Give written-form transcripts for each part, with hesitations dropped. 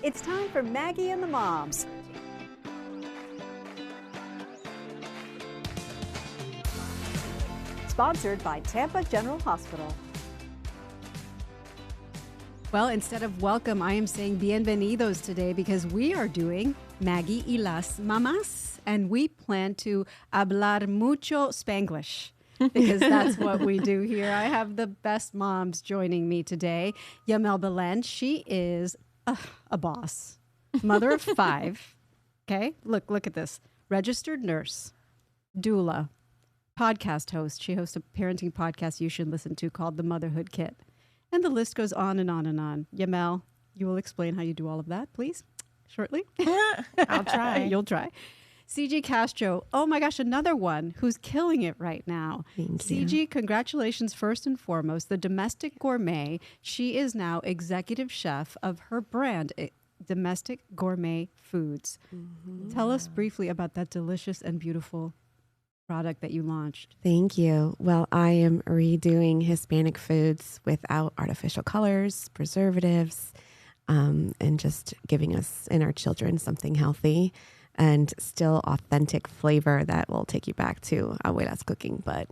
It's time for Maggie and the Moms. Sponsored by Tampa General Hospital. Well, instead of welcome, I am saying bienvenidos today because we are doing Maggie y las Mamás, and we plan to hablar mucho Spanglish because that's what we do here. I have the best moms joining me today. Yamel Belen, she is a boss, mother of 5. Okay, look at this. Registered nurse, doula, podcast host. She hosts a parenting podcast you should listen to called The Motherhood Kit. And the list goes on and on and on. Yamel, you will explain how you do all of that, please, shortly. I'll try. You'll try. Ciji Castro, oh my gosh, another one who's killing it right now. Thank you. Ciji, congratulations first and foremost. The Domestic Gourmet. She is now executive chef of her brand, Domestic Gourmet Foods. Mm-hmm. Tell us briefly about that delicious and beautiful product that you launched. Thank you. Well, I am redoing Hispanic foods without artificial colors, preservatives, and just giving us and our children something healthy and still authentic flavor that will take you back to abuela's cooking, but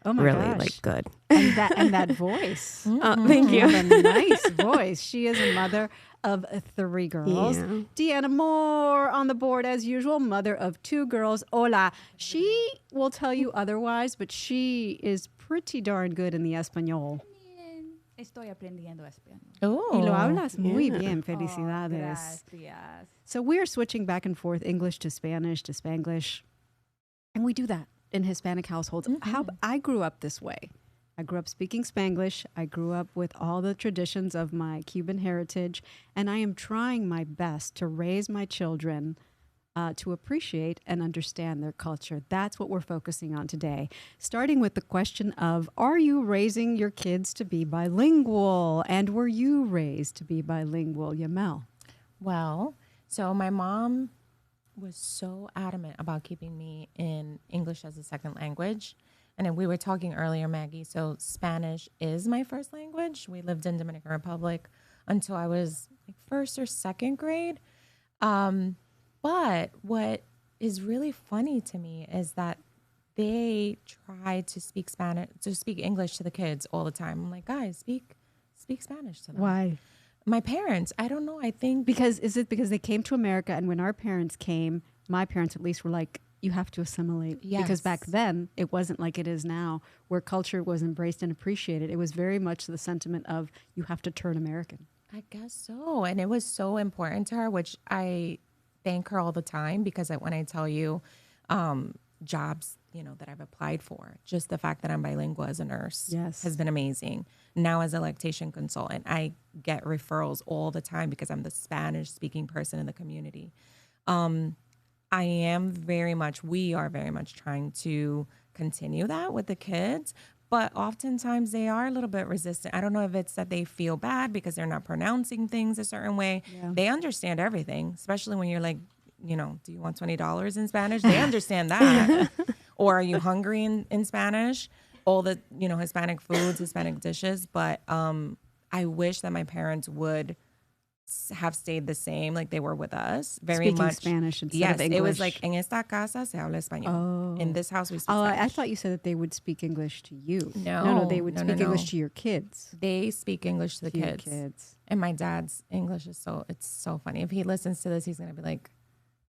really gosh. like good. And that voice. Thank you. A nice voice. She is a mother of 3 girls. Yeah. Deanna Moore on the board as usual, mother of 2 girls. Hola. She will tell you otherwise, but she is pretty darn good in the Espanol. Estoy aprendiendo español. Y lo hablas muy yeah. bien. Felicidades. Gracias. So we're switching back and forth English to Spanish to Spanglish. And we do that in Hispanic households. Mm-hmm. I grew up this way. I grew up speaking Spanglish. I grew up with all the traditions of my Cuban heritage. And I am trying my best to raise my children to appreciate and understand their culture. That's what we're focusing on today. Starting with the question of, are you raising your kids to be bilingual? And were you raised to be bilingual, Yamel? Well, so my mom was so adamant about keeping me in English as a second language. And then we were talking earlier, Maggie, so Spanish is my first language. We lived in Dominican Republic until I was like 1st or 2nd grade. But what is really funny to me is that they try to speak English to the kids all the time. I'm like, guys, speak Spanish to them. Why? My parents, I don't know. I think Is it because they came to America, and when our parents came, my parents at least were like, you have to assimilate. Yes. Because back then, it wasn't like it is now, where culture was embraced and appreciated. It was very much the sentiment of, you have to turn American. I guess so. And it was so important to her, which I thank her all the time, because when I tell you jobs, that I've applied for, just the fact that I'm bilingual as a nurse has been amazing. Now as a lactation consultant, I get referrals all the time because I'm the Spanish speaking person in the community. We are very much trying to continue that with the kids, but oftentimes they are a little bit resistant. I don't know if it's that they feel bad because they're not pronouncing things a certain way. Yeah. They understand everything, especially when you're like, do you want $20 in Spanish? They understand that. Or are you hungry in Spanish? All the, Hispanic foods, Hispanic dishes. But I wish that my parents would have stayed the same, like they were with us. Speaking much Spanish instead of English. It was like, en esta casa se habla español. Oh. In this house we speak Spanish. I thought you said that they would speak English to you. No, they would speak English to your kids. They speak English to the kids. Your kids. And my dad's English is it's so funny. If he listens to this, he's gonna be like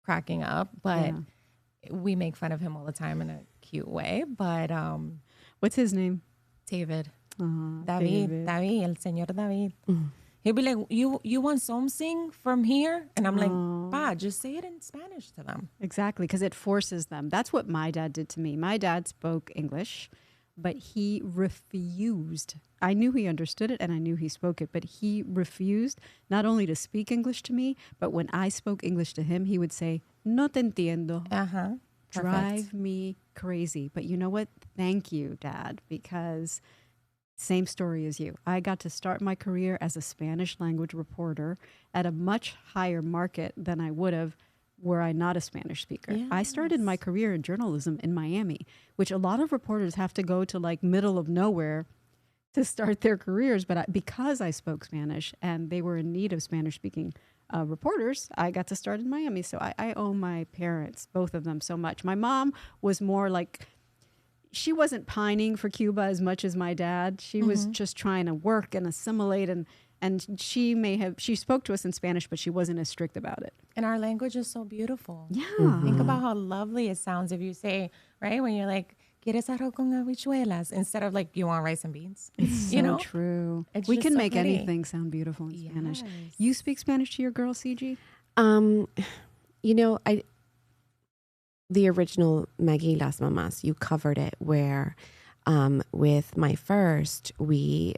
cracking up. But we make fun of him all the time in a cute way. But what's his name? David. David, el señor David. He'll be like, you want something from here? And I'm like, Pa, just say it in Spanish to them. Exactly, because it forces them. That's what my dad did to me. My dad spoke English, but he refused. I knew he understood it and I knew he spoke it, but he refused not only to speak English to me, but when I spoke English to him, he would say, no te entiendo. Drive me crazy. But you know what? Thank you, Dad, because same story as you. I got to start my career as a Spanish language reporter at a much higher market than I would have were I not a Spanish speaker. Yes. I started my career in journalism in Miami, which a lot of reporters have to go to like middle of nowhere to start their careers. But because I spoke Spanish and they were in need of Spanish speaking reporters, I got to start in Miami. So I owe my parents, both of them, so much. My mom was more like, she wasn't pining for Cuba as much as my dad. She was just trying to work and assimilate, and she spoke to us in Spanish, but she wasn't as strict about it. And our language is so beautiful. Yeah. Think about how lovely it sounds if you say, right, when you're like, ¿Quieres arroz con habichuelas? Instead of like, you want rice and beans? It's you so know? true. It's We just can so make pretty. anything sound beautiful in Spanish. Yes. You speak Spanish to your girl, Ciji? You know, the original Maggie Las Mamás, you covered it where with my first, we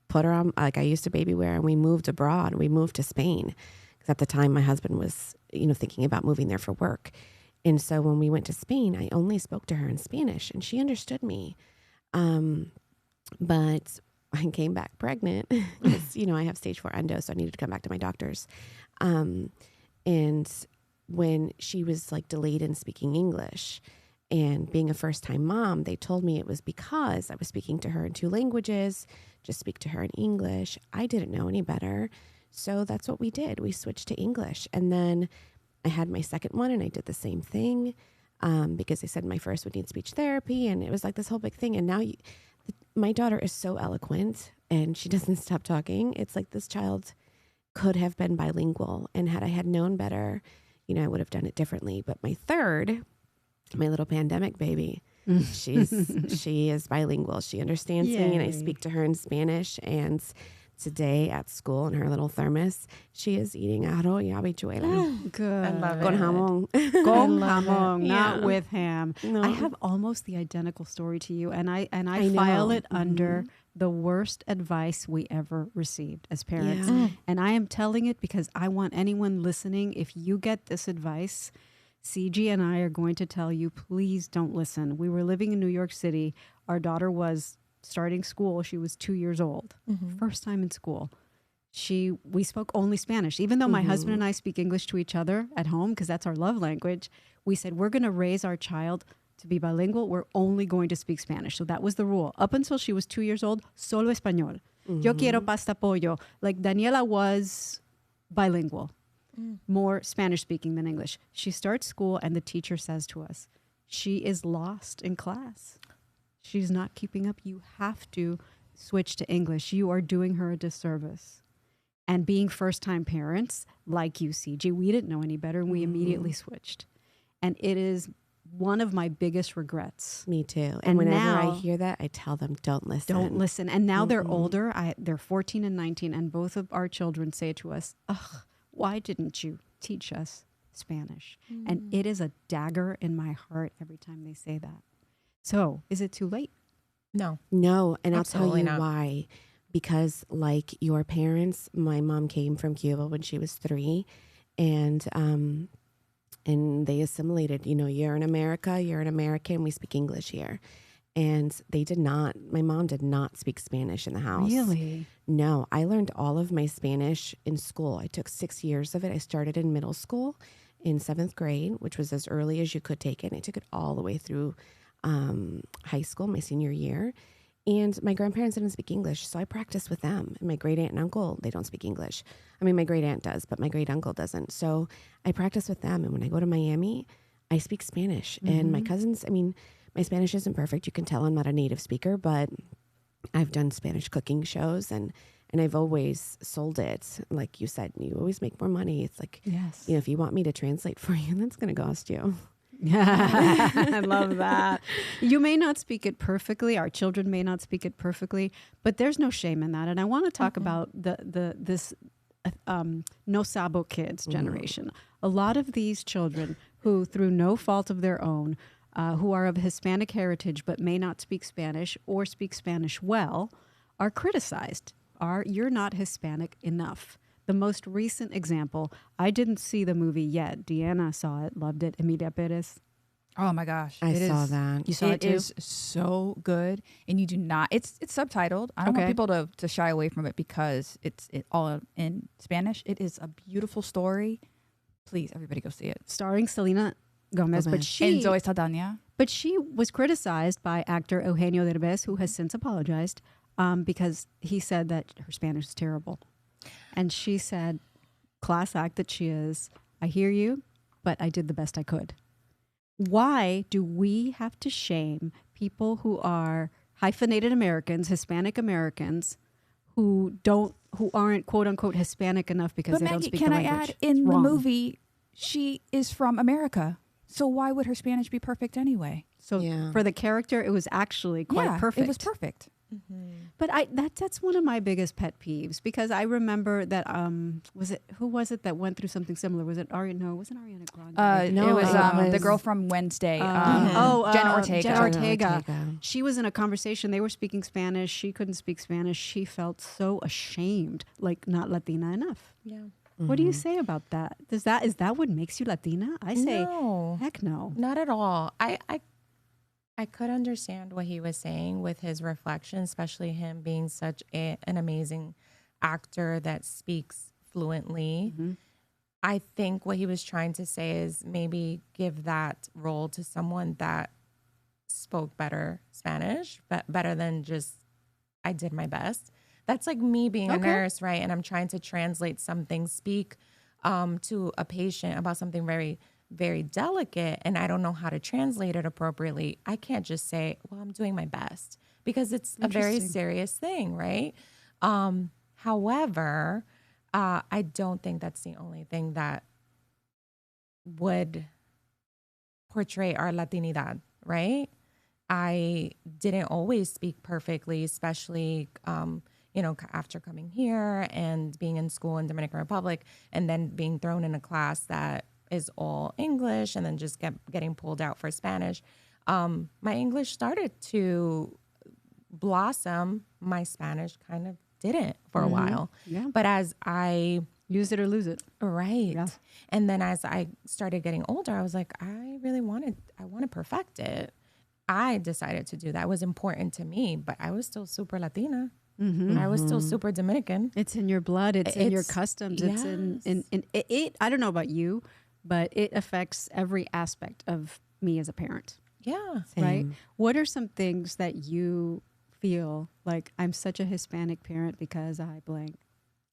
put her on, like I used to baby wear, and we moved abroad. We moved to Spain because at the time my husband was, thinking about moving there for work. And so when we went to Spain, I only spoke to her in Spanish and she understood me. But I came back pregnant because, I have stage 4 endo, so I needed to come back to my doctors. And when she was like delayed in speaking English and being a first time mom, they told me it was because I was speaking to her in 2 languages, just speak to her in English. I didn't know any better. So that's what we did. We switched to English. And then I had my second one and I did the same thing because they said my first would need speech therapy. And it was like this whole big thing. And now my daughter is so eloquent and she doesn't stop talking. It's like this child could have been bilingual. And had I had known better, I would have done it differently. But my third, my little pandemic baby, she is bilingual. She understands me and I speak to her in Spanish. And today at school in her little thermos, she is eating arroz y habichuela. Good. I love Con it. jamón. Con jamón, not Yeah. with ham. No. I have almost the identical story to you, and I I file know. it under the worst advice we ever received as parents. Yeah. And I am telling it because I want anyone listening, if you get this advice, CG and I are going to tell you, please don't listen. We were living in New York City. Our daughter was starting school. She was 2 years old. First time in school. We spoke only Spanish. Even though my husband and I speak English to each other at home, because that's our love language, we said, we're going to raise our child to be bilingual. We're only going to speak Spanish. So that was the rule. Up until she was 2 years old, solo español. Yo quiero pasta pollo. Like Daniela was bilingual, more Spanish speaking than English. She starts school and the teacher says to us, she is lost in class. She's not keeping up. You have to switch to English. You are doing her a disservice. And being first-time parents, like you, CG, we didn't know any better, and we immediately switched. And it is one of my biggest regrets. Me too. And And whenever now- I hear that, I tell them, don't listen. Don't listen. And now they're older. They're 14 and 19, and both of our children say to us, ugh, why didn't you teach us Spanish? And it is a dagger in my heart every time they say that. So, is it too late? No. No, and I'll tell Absolutely you not. why. Because like your parents, my mom came from Cuba when she was 3, and they assimilated. You're in America, you're an American. We speak English here, and they did not. My mom did not speak Spanish in the house. Really? No, I learned all of my Spanish in school. I took 6 years of it. I started in middle school in 7th grade, which was as early as you could take it. And I took it all the way through high school, my senior year. And my grandparents didn't speak English, so I practiced with them. And my great aunt and uncle, they don't speak English. I mean, my great aunt does, but my great uncle doesn't. So I practice with them. And when I go to Miami, I speak Spanish. And my cousins, I mean, my Spanish isn't perfect. You can tell I'm not a native speaker, but I've done Spanish cooking shows and I've always sold it. Like you said, you always make more money. It's like, Yes. if you want me to translate for you, that's going to cost you. I love that. You may not speak it perfectly. Our children may not speak it perfectly, but there's no shame in that. And I want to talk about this no sabo kids generation. A lot of these children who, through no fault of their own, who are of Hispanic heritage but may not speak Spanish or speak Spanish well, are criticized. You're not Hispanic enough. The most recent example, I didn't see the movie yet. Deanna saw it, loved it. Emilia Perez. Oh my gosh. I It saw is- that. You saw it It too? is so good, and you do not. It's subtitled. I don't Okay. want people to shy away from it because it's all in Spanish. It is a beautiful story. Please, everybody, go see it. Starring Selena Gomez, but Gomez. And she Zoe Saldana. But she was criticized by actor Eugenio Derbez, who has since apologized, because he said that her Spanish is terrible. And she said, class act that she is, I hear you, but I did the best I could. Why do we have to shame people who are hyphenated Americans, Hispanic Americans, who aren't quote unquote Hispanic enough because But they Maggie, don't speak can the I language? add, in It's the wrong. movie, she is from America. So why would her Spanish be perfect anyway? So Yeah. for the character, it was actually quite perfect. It was perfect. But that's one of my biggest pet peeves, because I remember that who was it that went through something similar? Was it Ariana? No, it wasn't Ariana Grande. No, it was it was- the girl from Wednesday. Jen Ortega. Jen Ortega. Ortega. She was in a conversation. They were speaking Spanish. She couldn't speak Spanish. She felt so ashamed, like not Latina enough. Yeah. What do you say about that? Is that what makes you Latina? I say, No. heck no. Not at all. I could understand what he was saying with his reflection, especially him being such an amazing actor that speaks fluently. I think what he was trying to say is maybe give that role to someone that spoke better Spanish, but better than just I did my best. That's like me being a nurse, right? And I'm trying to translate something, speak to a patient about something very, very delicate, and I don't know how to translate it appropriately. I can't just say, well, I'm doing my best, because it's a very serious thing, right? However, I don't think that's the only thing that would portray our Latinidad, right? I didn't always speak perfectly, especially, after coming here and being in school in Dominican Republic, and then being thrown in a class that is all English, and then just getting pulled out for Spanish. My English started to blossom. My Spanish kind of didn't for a while. Yeah. But as I Use it or lose it. Right. Yeah. And then as I started getting older, I was like, I want to perfect it. I decided to do that. It was important to me, but I was still super Latina. I was still super Dominican. It's in your blood. It's in your It's- customs. It's in it. I don't know about you, but it affects every aspect of me as a parent. Yeah. Right? Same. What are some things that you feel like I'm such a Hispanic parent because I blank?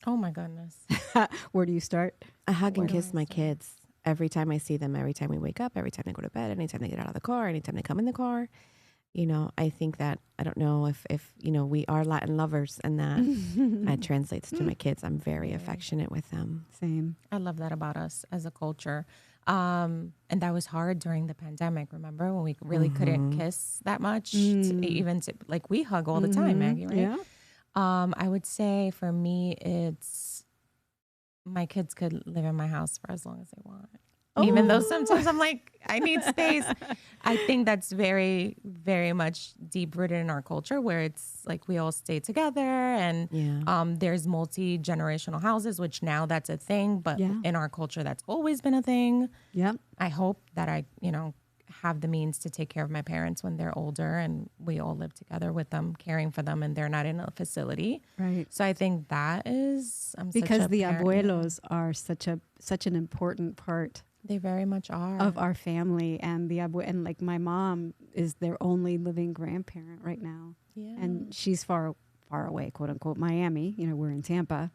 Oh my goodness. Where do you start? I hug Where and do kiss I my start? kids every time I see them, every time we wake up, every time they go to bed, anytime they get out of the car, anytime they come in the car. I think that, I don't know if we are Latin lovers, and that translates to my kids. I'm very affectionate with them. Same. I love that about us as a culture. And that was hard during the pandemic. Remember when we really couldn't kiss that much, like we hug all the time, Maggie, right? Yeah. I would say for me, it's my kids could live in my house for as long as they want. Even though sometimes I'm like, I need space. I think that's very, very much deep rooted in our culture, where it's like we all stay together, and there's multi-generational houses, which now that's a thing, but in our culture, that's always been a thing. Yeah. I hope that I, have the means to take care of my parents when they're older, and we all live together with them, caring for them, and they're not in a facility. Right. So I think that is Because such a the parent- abuelos are such an important part They very much are. of our family, and and like my mom is their only living grandparent right now, and she's far away, quote unquote, Miami. We're in Tampa.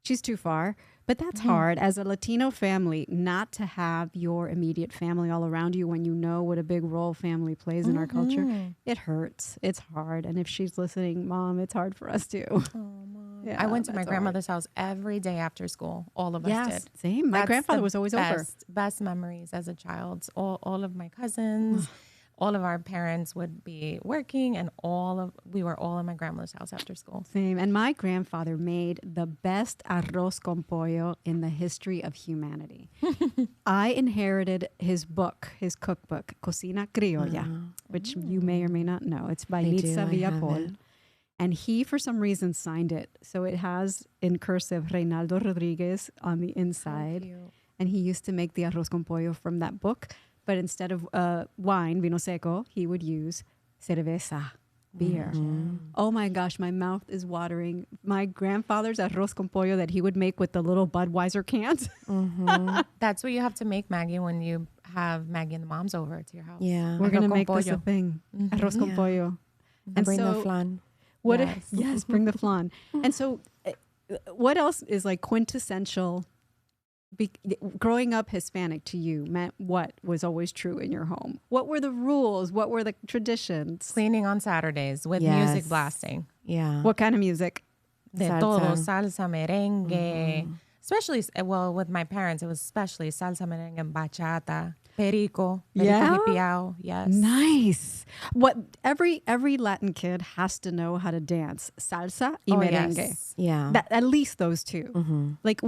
She's too far, but that's hard as a Latino family not to have your immediate family all around you when you know what a big role family plays in our culture. It hurts. It's hard, and if she's listening, Mom, it's hard for us too. Yeah, I went to my that's hard. grandmother's house every day after school. All of us did. Same. My That's grandfather the was always over. Best memories as a child. All of my cousins, all of our parents would be working, and we were all in my grandmother's house after school. Same. And my grandfather made the best arroz con pollo in the history of humanity. I inherited his book, his cookbook, Cocina Criolla, which you may or may not know. It's by I do, Nitza I have Villapol. it. And he, for some reason, signed it. So it has in cursive Reynaldo Rodriguez on the inside. And he used to make the arroz con pollo from that book. But instead of wine, vino seco, he would use cerveza, beer. Oh my gosh, my mouth is watering. My grandfather's arroz con pollo that he would make with the little Budweiser cans. That's what you have to make, Maggie, when you have Maggie and the moms over to your house. Yeah. We're going to con make this a pollo. thing. Arroz con Yeah. pollo. And bring the so- flan. What? Yes. Yes, bring the flan. And so, what else is like quintessential growing up Hispanic to you meant what was always true in your home? What were the rules? What were the traditions? Cleaning on Saturdays with Yes. music blasting. Yeah. What kind of music? De Salsa. todo, salsa, merengue. Especially, well, with my parents, it was especially salsa, merengue, and bachata, perico, Yeah? hipiao, yes. Nice. What every Latin kid has to know how to dance: salsa y Oh, merengue. yes. Yeah. That, at least those two. Like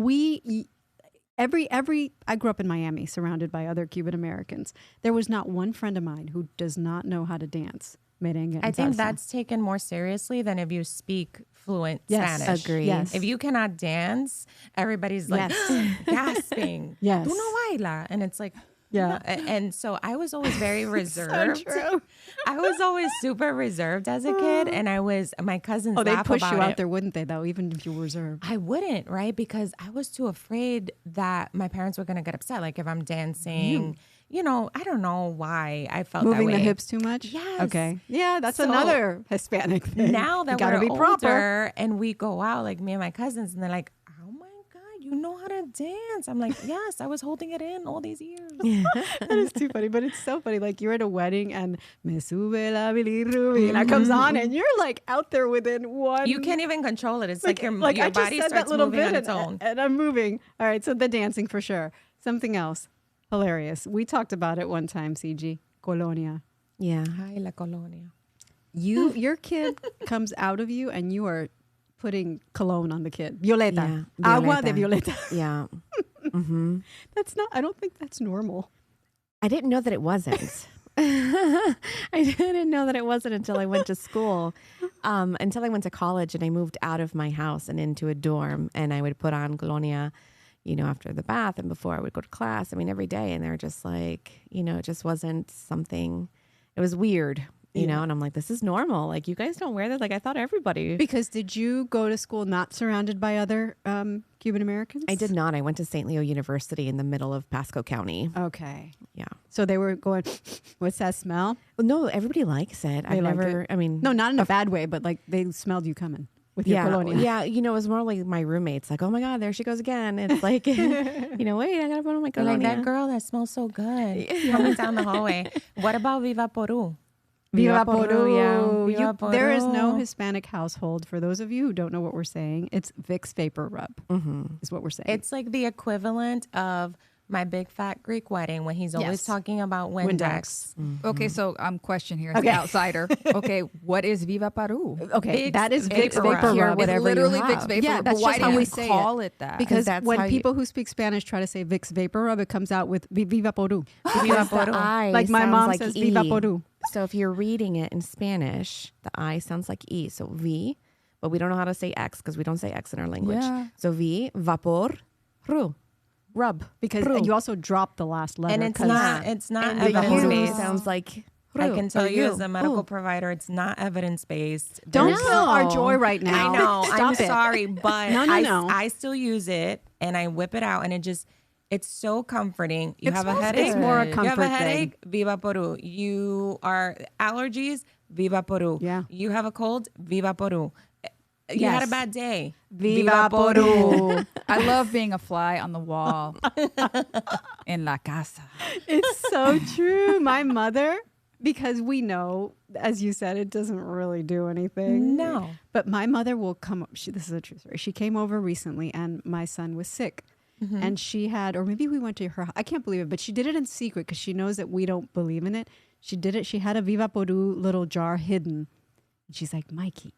I grew up in Miami, surrounded by other Cuban Americans. There was not one friend of mine who does not know how to dance merengue and I think salsa. that's taken more seriously than if you speak fluent Yes, Spanish. agree. Yes. If you cannot dance, everybody's like gasping. Yes. Tú no baila. And it's like, Yeah. And so I was always very reserved. true. I was always super reserved as a kid. And my cousins Oh, they'd laugh push about you out it. there, wouldn't they, though, even if you were reserved? I wouldn't, right? Because I was too afraid that my parents were going to get upset. Like if I'm dancing, I don't know why I felt Moving that the way. hips too much? Yes. Okay. Yeah, that's So, another Hispanic thing. Now that you gotta we're be older proper. and we go out, like me and my cousins, and they're like, "Oh my God, you know how to dance?" I'm like, "Yes, I was holding it in all these years." That is too funny, but it's so funny. Like you're at a wedding and Me sube la bilirubin, and that comes on, and you're like out there within one. You can't even control it. It's like your I your just body said starts that little moving bit on its own. and I'm moving. All right, so the dancing for sure. Something else hilarious. We talked about it one time, Ciji. Colonia. Yeah. Ay, la colonia. Your kid comes out of you, and you are putting cologne on the kid. Violeta. Yeah, Agua de Violeta. Violeta. Yeah. Mm-hmm. That's not. I don't think that's normal. I didn't know that it wasn't. I didn't know that it wasn't until I went to school, until I went to college and I moved out of my house and into a dorm, and I would put on colonia, after the bath and before I would go to class. I mean, every day. And they're just like, it just wasn't something, it was weird, and I'm like, this is normal. Like, you guys don't wear that. Like, I thought everybody. Because did you go to school not surrounded by other Cuban Americans? I did not. I went to St. Leo University in the middle of Pasco County. Okay. Yeah. So they were going, what's that smell? Well, no, everybody likes it. They I've like never, it. I mean. No, not in a bad way, but like they smelled you coming with your colonia. Yeah, it was more like my roommates, like, oh my God, there she goes again. It's like, wait, I gotta put on my They're colonia. like, that girl that smells so good coming down the hallway. What about Viva Peru? Viva Peru, Peru. yeah. Viva There is no Peru. Hispanic household. For those of you who don't know what we're saying, it's Vicks Vapor Rub is what we're saying. It's like the equivalent of my big fat Greek wedding when he's always Yes. talking about Windex. Windex. Okay, so question here as Okay. the outsider. Okay, what is Viva Peru? okay, Vicks that is Vicks Vapor Vapor Rub. Rub. It's whatever literally you Vicks have. Vapor Yeah, Rub. that's But why just do how you we say call it that? Because that's when how you- people who speak Spanish try to say Vicks Vapor Rub, it comes out with Viva Peru. Viva The Peru. I Like my sounds mom like says E. Viva Peru. So if you're reading it in Spanish, the I sounds like E. So V, but we don't know how to say X because we don't say X in our language. Yeah. So V, vapor, ru, rub. Because Ru. you also drop the last letter. And it's 'cause- not And the evidence U based. sounds like I ru can or tell you ru. as a medical Ooh. provider, it's not evidence based. Don't No. kill our joy right now. I know. I'm Stop it. sorry, but No, no. I still use it and I whip it out, and it's so comforting. You It's have a supposed- headache. it's more a You have comfort a thing. headache. Viva Peru. You are allergies. Viva Peru. Yeah. You have a cold. Viva Peru. You had a Yes. bad day. Viva Peru. I love being a fly on the wall in La Casa. It's so true. My mother, because we know, as you said, it doesn't really do anything. No. But my mother will come up. This is a true story. She came over recently and my son was sick. And she had, or maybe we went to her, I can't believe it, but she did it in secret because she knows that we don't believe in it. She did it. She had a Viva Peru little jar hidden. And she's like, Mikey,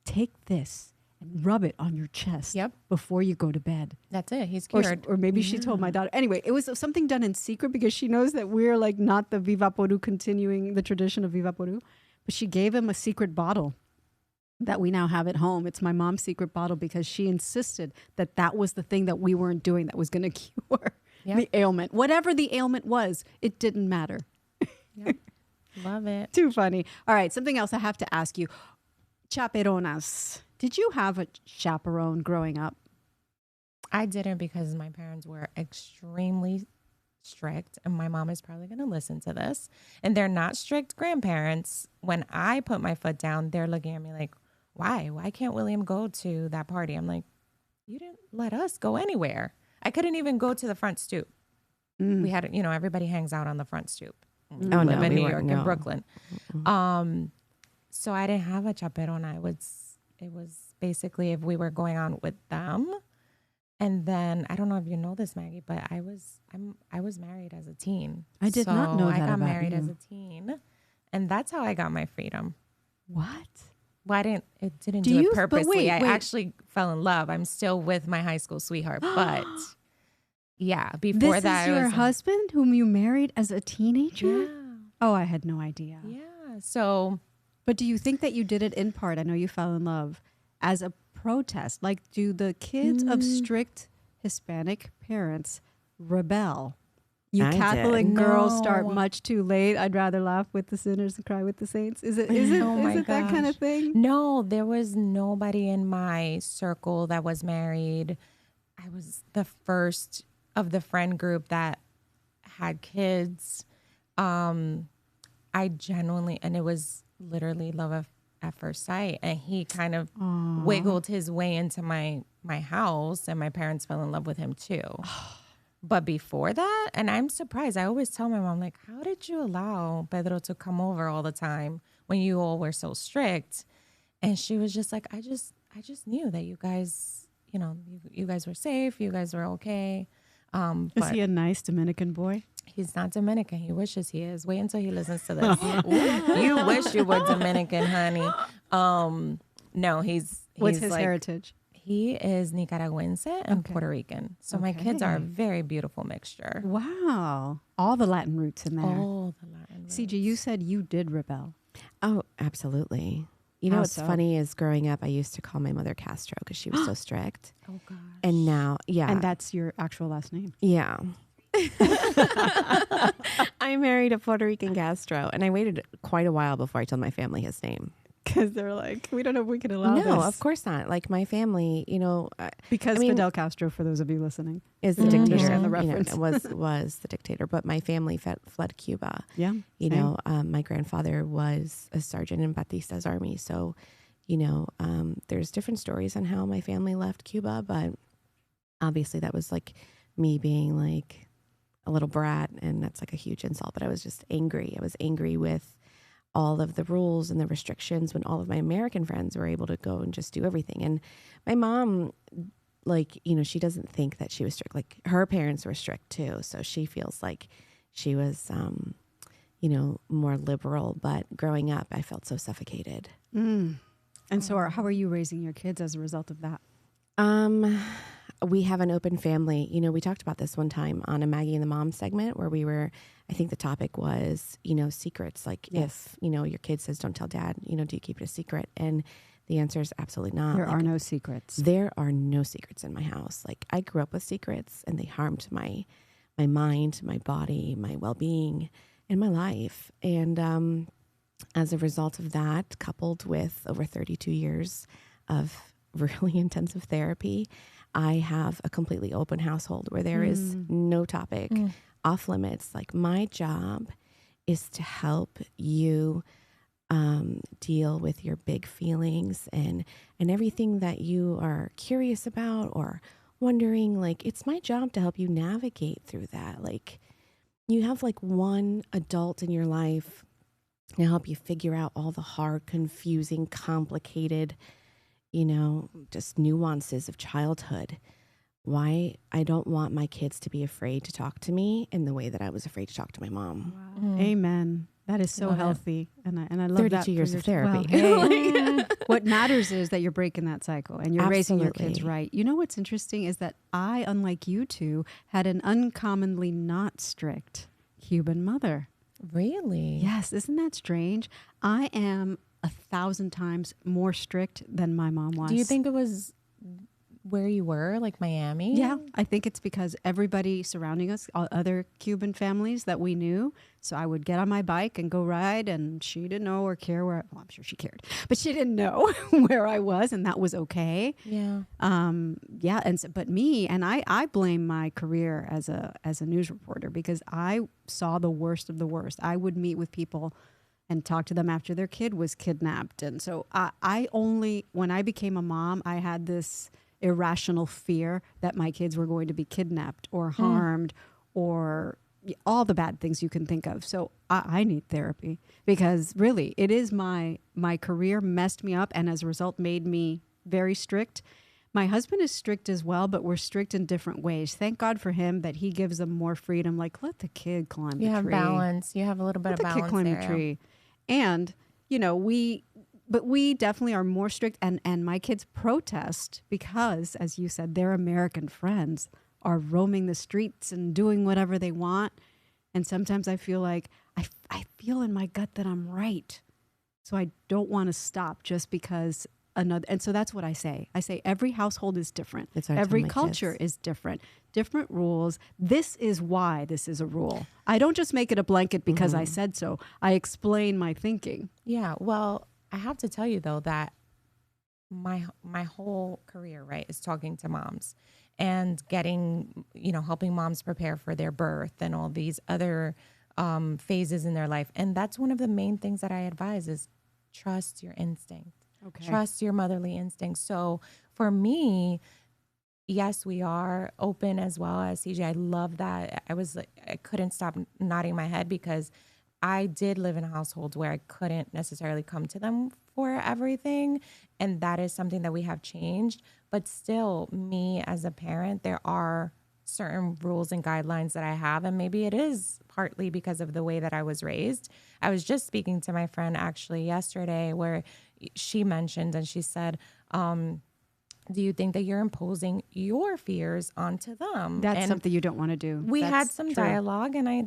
take this and rub it on your chest Yep. before you go to bed. That's it. He's Or, cured. or maybe she told my daughter. Anyway, it was something done in secret because she knows that we're like not the Viva Peru continuing the tradition of Viva Peru. But she gave him a secret bottle that we now have at home. It's my mom's secret bottle because she insisted that that was the thing that we weren't doing that was going to cure Yep. the ailment. Whatever the ailment was, it didn't matter. Love it. Too funny. All right, something else I have to ask you. Chaperonas. Did you have a chaperone growing up? I didn't because my parents were extremely strict, and my mom is probably going to listen to this. And they're not strict grandparents. When I put my foot down, they're looking at me like, why? Why can't William go to that party? I'm like, you didn't let us go anywhere. I couldn't even go to the front stoop. Mm. We had, everybody hangs out on the front stoop. Oh, We no, live in we New weren't, York no. and Brooklyn. So I didn't have a chaperona. It was basically if we were going on with them. And then I don't know if you know this, Maggie, but I was married as a teen. I did not know that I got about married you. as a teen, and that's how I got my freedom. What? Well, it didn't Do do you- it but purposely. wait, I wait. actually fell in love. I'm still with my high school sweetheart, but yeah, before This that, is your I was, husband whom you married as a teenager? Yeah, Oh, I had no idea. yeah. So But do you think that you did it in part? I know you fell in love as a protest. Like, do the kids of strict Hispanic parents rebel? You I did. Catholic girls start No. much too late. I'd rather laugh with the sinners and cry with the saints. Is it Oh my that kind of gosh. thing? no, there was nobody in my circle that was married. I was the first of the friend group that had kids. I genuinely, and it was literally love at first sight. And he kind of wiggled his way into my house, and my parents fell in love with him too. But before that, and I'm surprised, I always tell my mom, like, how did you allow Pedro to come over all the time when you all were so strict? And she was just like, I just knew that you guys, you guys were safe, you guys were okay. Is But he a nice Dominican boy? he's not Dominican. He wishes he is. Wait until he listens to this. You wish you were Dominican, honey. No, he's What's his like, heritage? He is Nicaraguense and Okay. Puerto Rican. So my kids are a Okay. very beautiful mixture. Wow. All the Latin roots in there. All the Latin. CJ, you said you did rebel. Oh, absolutely. You know How what's so? funny is growing up, I used to call my mother Castro because she was so strict. Oh gosh. And now, yeah. And that's your actual last name. Yeah. I married a Puerto Rican Castro, and I waited quite a while before I told my family his name. Because they're like, we don't know if we can allow No, this. of course not. Like my family, Because I mean- Fidel Castro, for those of you listening. is the Mhm. dictator. Understand the you know, reference. was the dictator, but my family fled Cuba. Yeah. You same. know, my grandfather was a sergeant in Batista's army, so there's different stories on how my family left Cuba, but obviously that was like me being like a little brat, and that's like a huge insult. But I was just angry. I was angry with all of the rules and the restrictions when all of my American friends were able to go and just do everything. And my mom, she doesn't think that she was strict. Like her parents were strict too. So she feels like she was, more liberal. But growing up, I felt so suffocated. Mm. And so how are you raising your kids as a result of that? We have an open family. We talked about this one time on a Maggie and the Mom segment where I think the topic was, secrets. Like Yes. if, your kid says, don't tell dad, do you keep it a secret? And the answer is absolutely not. There Like, are no secrets. There are no secrets in my house. Like I grew up with secrets, and they harmed my mind, my body, my well-being, and my life. And as a result of that, coupled with over 32 years of really intensive therapy, I have a completely open household where there is no topic off limits. Like my job is to help you deal with your big feelings and everything that you are curious about or wondering. Like it's my job to help you navigate through that. Like you have like one adult in your life to help you figure out all the hard, confusing, complicated, just nuances of childhood. Why I don't want my kids to be afraid to talk to me in the way that I was afraid to talk to my mom. Wow. Amen. That is so Love it. healthy. And I love 32 that. for years your of therapy. Well, hey, what matters is that you're breaking that cycle and you're raising your kids Absolutely. right. You know what's interesting is that I, unlike you two, had an uncommonly not strict Cuban mother. Really? Yes, isn't that strange? I am 1,000 times more strict than my mom was. Do you think it was where you were, like Miami? Yeah, I think it's because everybody surrounding us, all other Cuban families that we knew. So I would get on my bike and go ride, and she didn't know or care where. Well, I'm sure she cared, but she didn't know where I was, and that was okay. Yeah. Yeah, and so, but me, and I blame my career as a news reporter because I saw the worst of the worst. I would meet with people and talk to them after their kid was kidnapped, and so I only when I became a mom, I had this irrational fear that my kids were going to be kidnapped or harmed or all the bad things you can think of. So I need therapy because really it is my career messed me up and as a result made me very strict. My husband is strict as well, but we're strict in different ways. Thank God for him that he gives them more freedom. Like, let the kid climb the tree. You have balance. You have a little bit of balance Let the kid climb there. the tree. And, you know, we definitely are more strict. And my kids protest because, as you said, their American friends are roaming the streets and doing whatever they want. And sometimes I feel like, I feel in my gut that I'm right. So I don't want to stop just because and so that's what I say. I say every household is different. Every culture is different rules. This is why this is a rule. I don't just make it a blanket because I said so. I explain my thinking. Yeah. Well, I have to tell you though that my whole career, right, is talking to moms and getting, you know, helping moms prepare for their birth and all these other phases in their life. And that's one of the main things that I advise is trust your instinct. Okay. Trust your motherly instincts. So for me, yes, we are open as well as CJ. I love that. I couldn't stop nodding my head because I did live in a household where I couldn't necessarily come to them for everything. And that is something that we have changed. But still, me as a parent, there are certain rules and guidelines that I have. And maybe it is partly because of the way that I was raised. I was just speaking to my friend actually yesterday where she mentioned and she said, do you think that you're imposing your fears onto them? That's something you don't want to do. We had some dialogue and I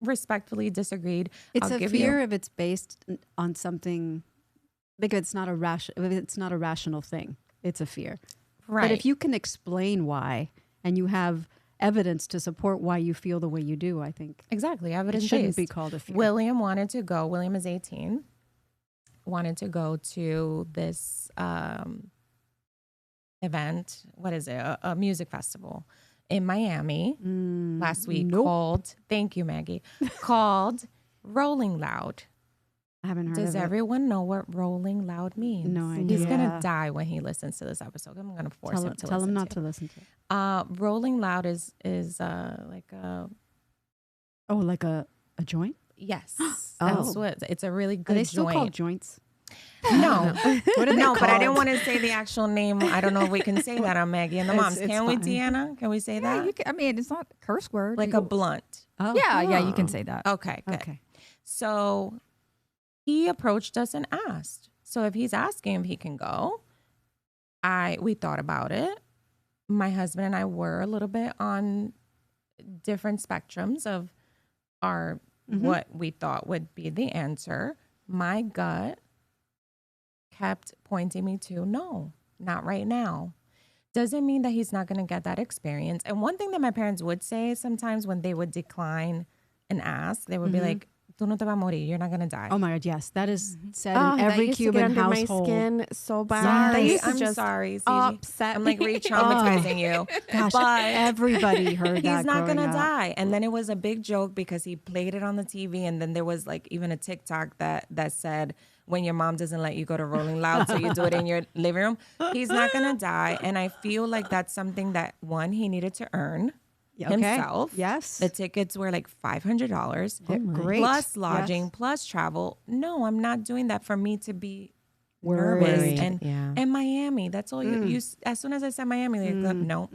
respectfully disagreed. It's a fear if it's based on something, because it's not a rational thing. It's a fear. Right. But if you can explain why and you have evidence to support why you feel the way you do, I think. Exactly. Evidence it shouldn't be called a fear. William wanted to go. William is 18. Wanted to go to this event. What is it? A music festival in Miami last week called, thank you, Maggie, called Rolling Loud. I haven't heard of it. Does everyone know what Rolling Loud means? No idea. He's going to die when he listens to this episode. I'm going to force him to listen to it. Tell him not to listen to it. Rolling Loud is like a... Oh, like a joint? Yes. That's what it's a really good joint. Are they still called joints? No. What are they called? But I didn't want to say the actual name. I don't know if we can say that on Maggie and the Moms. Can we, Deanna? Can we say that? You can, I mean, it's not a curse word. Like a blunt. Oh. Yeah, you can say that. Okay, good. Okay. So he approached us and asked. So if he's asking if he can go, we thought about it. My husband and I were a little bit on different spectrums of what we thought would be the answer. My gut kept pointing me to no, not right now. Doesn't mean that he's not going to get that experience. And one thing that my parents would say sometimes when they would decline and ask, they would be like, "Tú no te vas a morir. You're not going to die." Oh my God, yes, that is said in every Cuban household. My skin so bad. I'm sorry, Ciji. Upset. I'm like re-traumatizing you. Gosh, but everybody heard that. He's not going to up. die. And then it was a big joke because he played it on the TV, and then there was like even a TikTok that said, when your mom doesn't let you go to Rolling Loud, so you do it in your living room. He's not going to die. And I feel like that's something that, one, he needed to earn himself. Yes. The tickets were like $500. Great. Plus lodging, plus travel. No, I'm not doing that for me to be worried. nervous. And Miami, that's all you, as soon as I said Miami, like, no.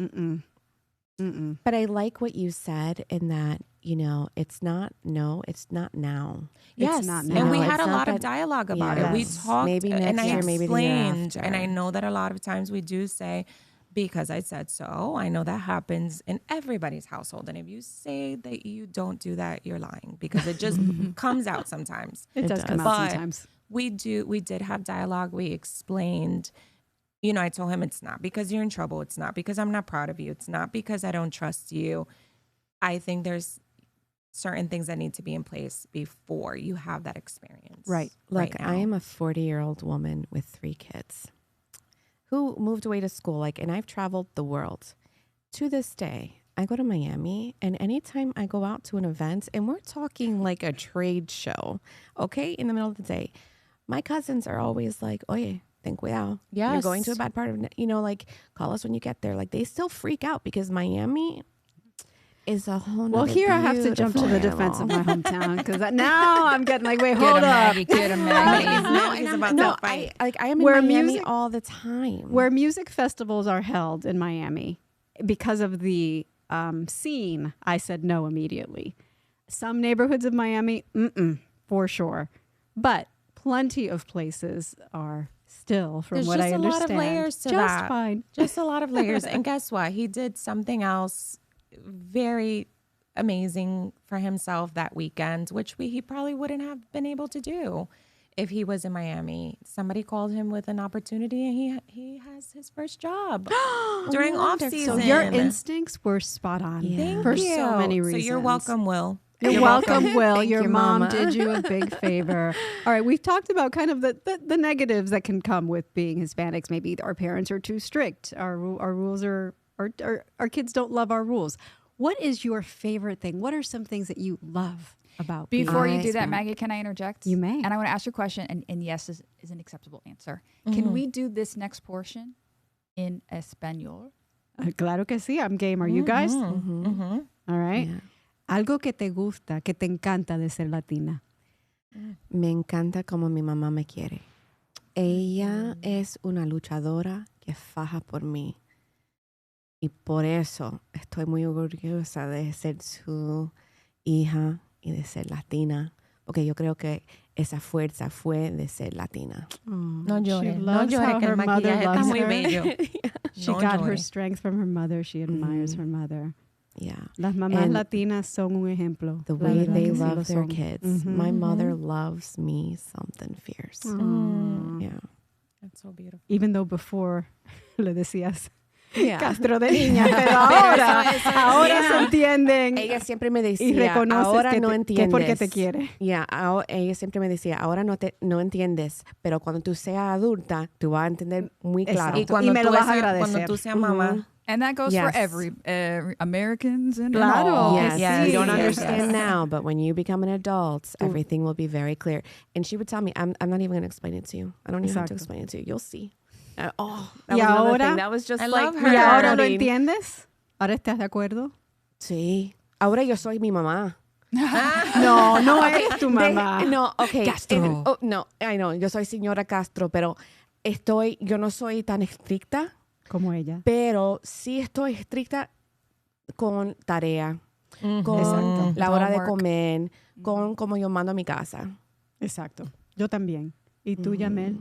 But I like what you said in that, it's not now. Yes, it's not now. And we had a lot of dialogue about it. We talked, maybe next and I year, explained, maybe the year after. and I know that a lot of times we do say, because I said so. I know that happens in everybody's household. And if you say that you don't do that, you're lying, because it just comes out sometimes. It does come out sometimes. We did have dialogue. We explained, I told him it's not because you're in trouble. It's not because I'm not proud of you. It's not because I don't trust you. I think there's certain things that need to be in place before you have that experience. Right. Look, I am a 40-year-old woman with 3 kids who moved away to school, and I've traveled the world. To this day, I go to Miami, and anytime I go out to an event, and we're talking like a trade show, okay, in the middle of the day, my cousins are always like, "Oye, ten cuidado. Yes. You're going to a bad part of, like, call us when you get there. Like, they still freak out because Miami is a whole Well, nother here I have to jump to the beautiful defense of animal. my hometown because now I'm getting like, wait, Get hold him, up. Maggie. Get him, Maggie. Maggie's about to fight. I am in Where Miami music- all the time. Where music festivals are held in Miami, because of the scene, I said no immediately. Some neighborhoods of Miami, for sure. But plenty of places are still, from There's what just I a lot understand, of layers to just that. fine. Just a lot of layers. And guess what? He did something else very amazing for himself that weekend, which he probably wouldn't have been able to do if he was in Miami. Somebody called him with an opportunity, and he has his first job during off Wonderful. season. So your instincts were spot on Yeah. for Thank so you. many reasons. So you're welcome, Will. You're welcome, Will. Thank Your you, mom Mama. did you a big favor. All right, we've talked about kind of the negatives that can come with being Hispanics. Maybe our parents are too strict. Our rules are our kids don't love our rules. What is your favorite thing? What are some things that you love about being Before you do that, Hispanic? Maggie, can I interject? You may. And I want to ask you a question, and yes is an acceptable answer. Can we do this next portion in Espanol? Claro que sí, I'm game. Are you guys? Mm-hmm. All right. Yeah. Algo que te gusta, que te encanta de ser latina. Me encanta como mi mamá me quiere. Ella es una luchadora que faja por mí. Y por eso estoy muy orgullosa de ser su hija y de ser latina. Porque yo creo que esa fuerza fue de ser latina. No llore, She no loves llore, how que el her mother maquillaje está loves muy her. bello. She No got her llore. strength from her mother. She admires her mother. Yeah. Las mamás And latinas son un ejemplo. The La way verdad they que sí lo love their son. kids. Mhm. My mother loves me something fierce. Mm. Yeah. That's so beautiful. Even though before le decías Yeah. Castro de niña, pero ahora se entienden Ella siempre me y decía, reconoces ahora que, no que es entiendes. porque te quiere. Yeah, ella siempre me decía, ahora no entiendes, pero cuando tú seas adulta, tú vas a entender muy claro. Exacto. Y cuando, Y me lo tú vas a seas- agradecer. cuando tú seas mamá, And that goes for Yes. every Americans and Claro. all. Yes, Sí. you don't Yes, understand yes. now, but when you become an adult, everything will be very clear. And she would tell me, I'm not even going to explain it to you. I don't even have to Exacto. explain it to you. You'll see. That Y was another ahora- thing. That was just I like love ¿Y her. ahora lo rewarding. entiendes? ¿Ahora estás de acuerdo? Sí. Ahora yo soy mi mamá. No, no eres tu mamá. No, okay. Castro. No, I know, yo soy señora Castro, pero yo no soy tan estricta, Como ella. pero sí estoy estricta con tarea, con Exacto. la hora de Homework. comer, con cómo yo mando a mi casa. Exacto. Yo también. ¿Y tú, Yamel?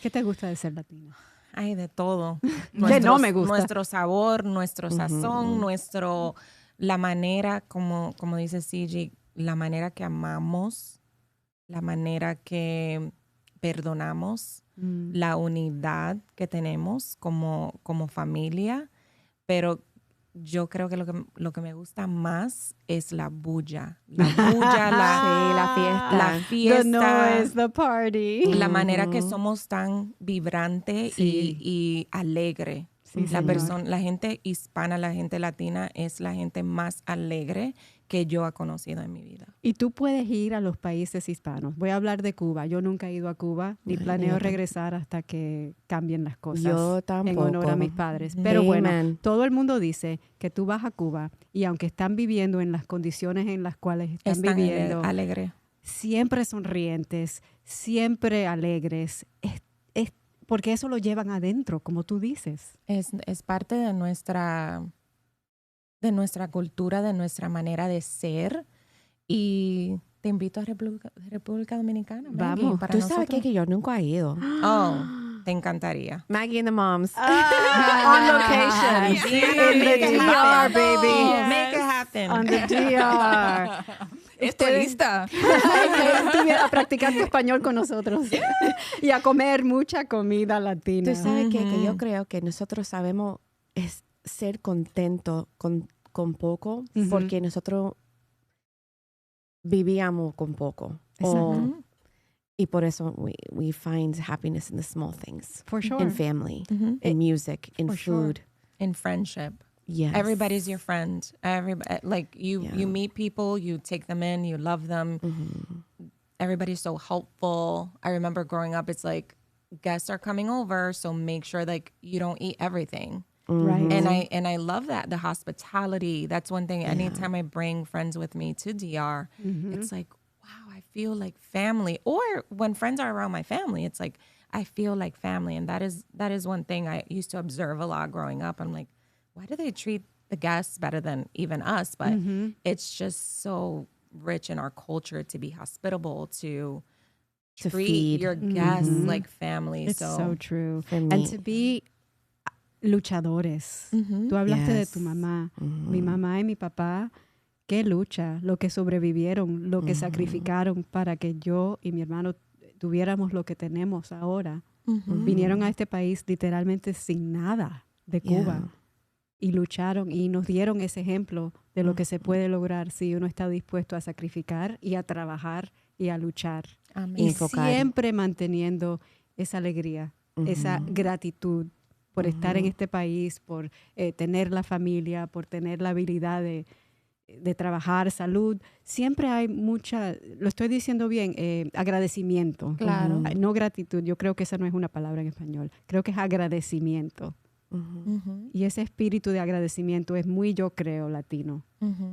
¿Qué te gusta de ser latina? hay de todo. Que no me gusta. Nuestro sabor, nuestro sazón, la manera, como dice Ciji, la manera que amamos, la manera que perdonamos, la unidad que tenemos como familia, pero yo creo que lo que me gusta más es la bulla. La bulla, la fiesta. la The fiesta. noise, the party. La manera que somos tan vibrante Sí. y alegre. Sí, La gente hispana, la gente latina es la gente más alegre que yo he conocido en mi vida. Y tú puedes ir a los países hispanos. Voy a hablar de Cuba. Yo nunca he ido a Cuba ni Ay, planeo yo regresar hasta que cambien las cosas. Yo En tampoco. honor a mis padres. Pero bueno, Amen. todo el mundo dice que tú vas a Cuba y aunque están viviendo en las condiciones en las cuales están viviendo, alegre. siempre sonrientes, siempre alegres. Es porque eso lo llevan adentro, como tú dices. Es parte de nuestra cultura, de nuestra manera de ser. Y te invito a República Dominicana. Maggie, Vamos. para Tú sabes nosotros. que yo nunca he ido. Oh, te encantaría. Maggie and the moms. On location. In the DR, baby. Make it happen. On the DR. Estoy lista. Tú vienes a practicar tu español con nosotros y a comer mucha comida latina. Tú sabes que yo creo que nosotros sabemos es ser contento con poco porque nosotros vivíamos con poco. Exacto. Y por eso we find happiness in the small things. For sure. In family, in music, in For sure. food. In friendship. Yes. Everybody's your friend. You meet people, you take them in, you love them. Everybody's so helpful. I remember growing up, it's like guests are coming over, so make sure like you don't eat everything. Right. And I love that, the hospitality. That's one thing. Anytime I bring friends with me to DR, it's like, wow, I feel like family. Or when friends are around my family, it's like I feel like family. And that is one thing I used to observe a lot growing up. I'm like, why do they treat the guests better than even us? But it's just so rich in our culture to be hospitable, to treat feed your guests like family. It's so true. For me. And to be luchadores. Tú hablaste de tu mamá. Mi mamá y mi papá, qué lucha, lo que sobrevivieron, lo que sacrificaron para que yo y mi hermano tuviéramos lo que tenemos ahora. Vinieron a este país literalmente sin nada de Cuba y lucharon y nos dieron ese ejemplo de lo que se puede lograr si uno está dispuesto a sacrificar y a trabajar y a luchar. Y siempre manteniendo esa alegría, esa gratitud por estar en este país, por tener la familia, por tener la habilidad de trabajar, salud. Siempre hay mucha, lo estoy diciendo bien, agradecimiento. Claro. No gratitud, yo creo que esa no es una palabra en español. Creo que es agradecimiento. Y ese espíritu de agradecimiento es muy, yo creo, latino.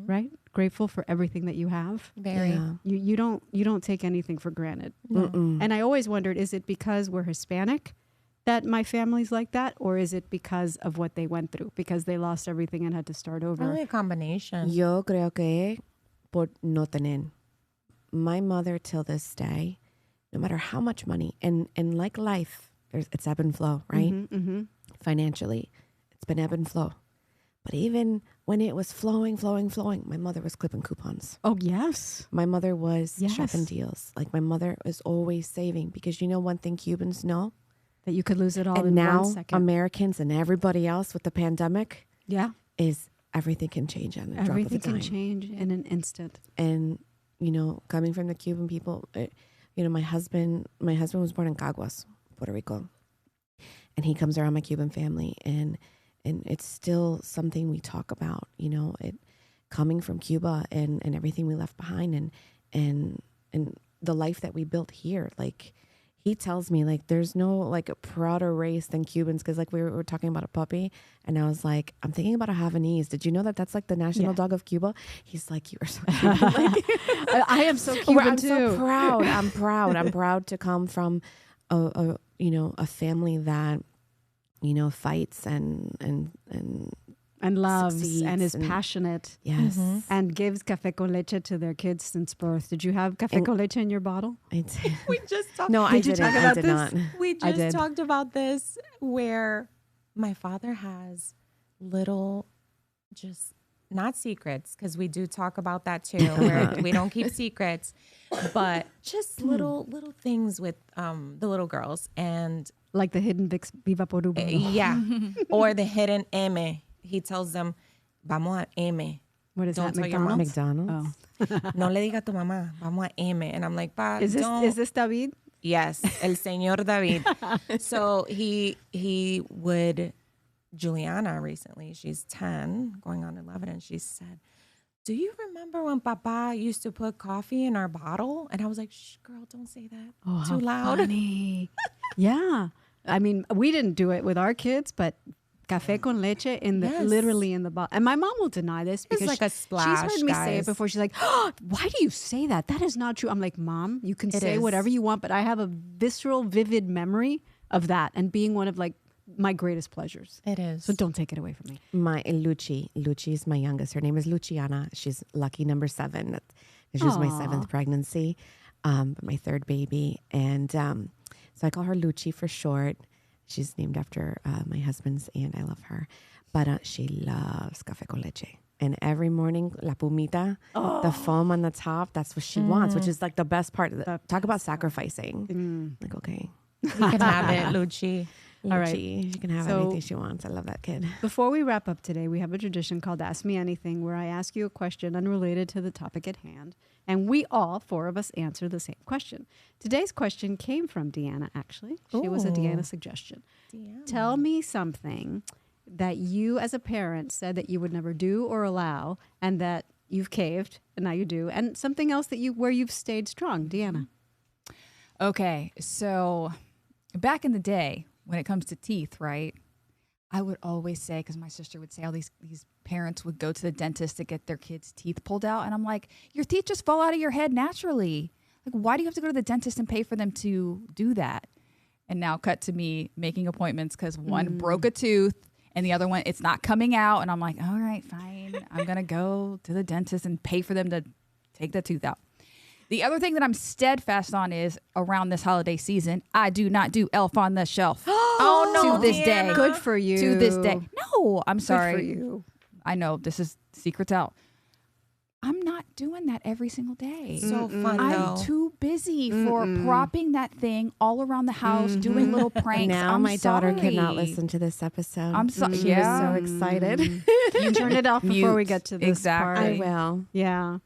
Right? Grateful for everything that you have. Very. Yeah. You don't take anything for granted. And I always wondered, is it because we're Hispanic that my family's like that, or is it because of what they went through, because they lost everything and had to start over? Probably a combination. Yo creo que por no tener. My mother till this day, no matter how much money, and like life, it's ebb and flow, right? Financially, it's been ebb and flow. But even when it was flowing, my mother was clipping coupons. Oh, yes. My mother was Yes. shopping deals. Like my mother was always saving, because you know one thing Cubans know? That you could lose it all And in now 1 second. Americans and everybody else with the pandemic Yeah. is everything can change on a drop of a Everything dime. can change in an instant. And, you know, coming from the Cuban people, you know, my husband was born in Caguas, Puerto Rico. And he comes around my Cuban family, and it's still something we talk about, you know, it coming from Cuba and everything we left behind and the life that we built here. Like, he tells me, like, there's no, like, a prouder race than Cubans. Because, like, we were talking about a puppy, and I was like, I'm thinking about a Havanese. Did you know that that's, like, the national dog of Cuba? He's like, you are so Cuban. Like, I am so Cuban, I'm too. so proud. I'm proud to come from a you know, a family that, you know, fights and loves succeeds and is and- passionate. Yes. And gives café con leche to their kids since birth. Did you have café con leche in your bottle? I did. We just talked. No, I Did you didn't. talk I about did this? not. We I just did. talked about this, where my father has little, just not secrets, because we do talk about that too, where we don't keep secrets, but just little things with the little girls. And Like the hidden Viva por Uno. yeah, or the hidden M. He tells them, vamos a M. What is Don't that, tell your mom. McDonald's? McDonald's. Oh. No le diga a tu mamá, vamos a M. And I'm like, pa, Is this David? Yes, el señor David. So he would, Juliana recently, she's 10, going on 11, and she said, do you remember when Papa used to put coffee in our bottle? And I was like, shh, girl, don't say that. Oh, Too how loud. funny. Yeah. I mean, we didn't do it with our kids, but café con leche Yes. literally in the bottle. And my mom will deny this because like a splash, she's heard me say it guys. before. She's like, oh, why do you say that? That is not true. I'm like, Mom, you can It say is. whatever you want, but I have a visceral, vivid memory of that and being one of like my greatest pleasures. It is. So don't take it away from me. My Luchi is my youngest. Her name is Luciana. She's lucky number 7. She was my Aw. 7th pregnancy, my 3rd baby. And so I call her Luchi for short. She's named after my husband's aunt. I love her. But she loves café con leche. And every morning, la pumita, the foam on the top, that's what she wants, which is like the best part. Talk about sacrificing. Like, okay. You can have it, Luchi. All right. Luchi, she can have So- anything she wants. I love that kid. Before we wrap up today, we have a tradition called Ask Me Anything, where I ask you a question unrelated to the topic at hand, and we all 4 of us answer the same question. Today's question came from Deanna, actually. She was a Deanna suggestion. Tell me something that you as a parent said that you would never do or allow, and that you've caved, and now you do, and something else that where you've stayed strong. Deanna. Okay, so back in the day, when it comes to teeth, right? I would always say, because my sister would say, all these parents would go to the dentist to get their kids' teeth pulled out. And I'm like, your teeth just fall out of your head naturally. Like, why do you have to go to the dentist and pay for them to do that? And now cut to me making appointments because one broke a tooth and the other one, it's not coming out. And I'm like, all right, fine. I'm going to go to the dentist and pay for them to take the tooth out. The other thing that I'm steadfast on is around this holiday season, I do not do Elf on the Shelf. Oh, no. To this day. Good for you. To this day. No, I'm sorry. Good for you. I know this is secrets out. I'm not doing that every single day. So fun, I'm though. too busy for propping that thing all around the house, doing little pranks. Now I'm my daughter sorry. cannot listen to this episode. I'm sorry. She Yeah. was so excited. You turn it off before we get to this Exactly. part. I will. Yeah.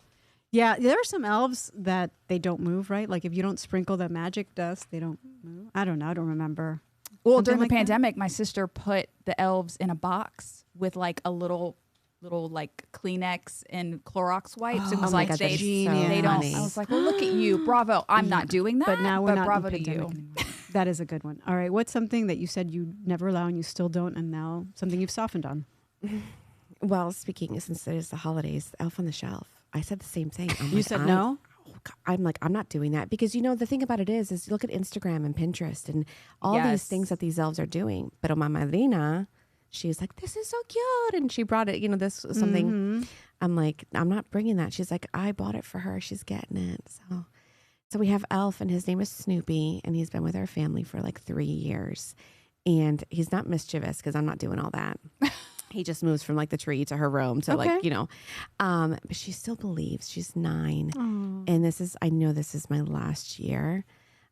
Yeah, there are some elves that they don't move, right? Like if you don't sprinkle the magic dust, they don't move. I don't know. I don't remember. Well, Something during the like that? pandemic, my sister put the elves in a box with like a little like Kleenex and Clorox wipes. It was my like God, they that's so don't. funny. I was like, well, look at you, bravo. I'm not doing that, But now we're not bravo in to pandemic you. anymore. That is a good one. All right. What's something that you said you never allow and you still don't, and now something you've softened on? Well, speaking, since it is the holidays, Elf on the Shelf. I said the same thing. I'm You like, said no? I'm like, I'm not doing that because, you know, the thing about it is you look at Instagram and Pinterest and all these Yes. things that these elves are doing. But my madrina, she's like, this is so cute. And she brought it, you know, this was something. I'm like, I'm not bringing that. She's like, I bought it for her. She's getting it. So we have Elf and his name is Snoopy and he's been with our family for like 3 years. And he's not mischievous because I'm not doing all that. He just moves from like the tree to her room to like, you know, but she still believes. She's 9. And I know this is my last year.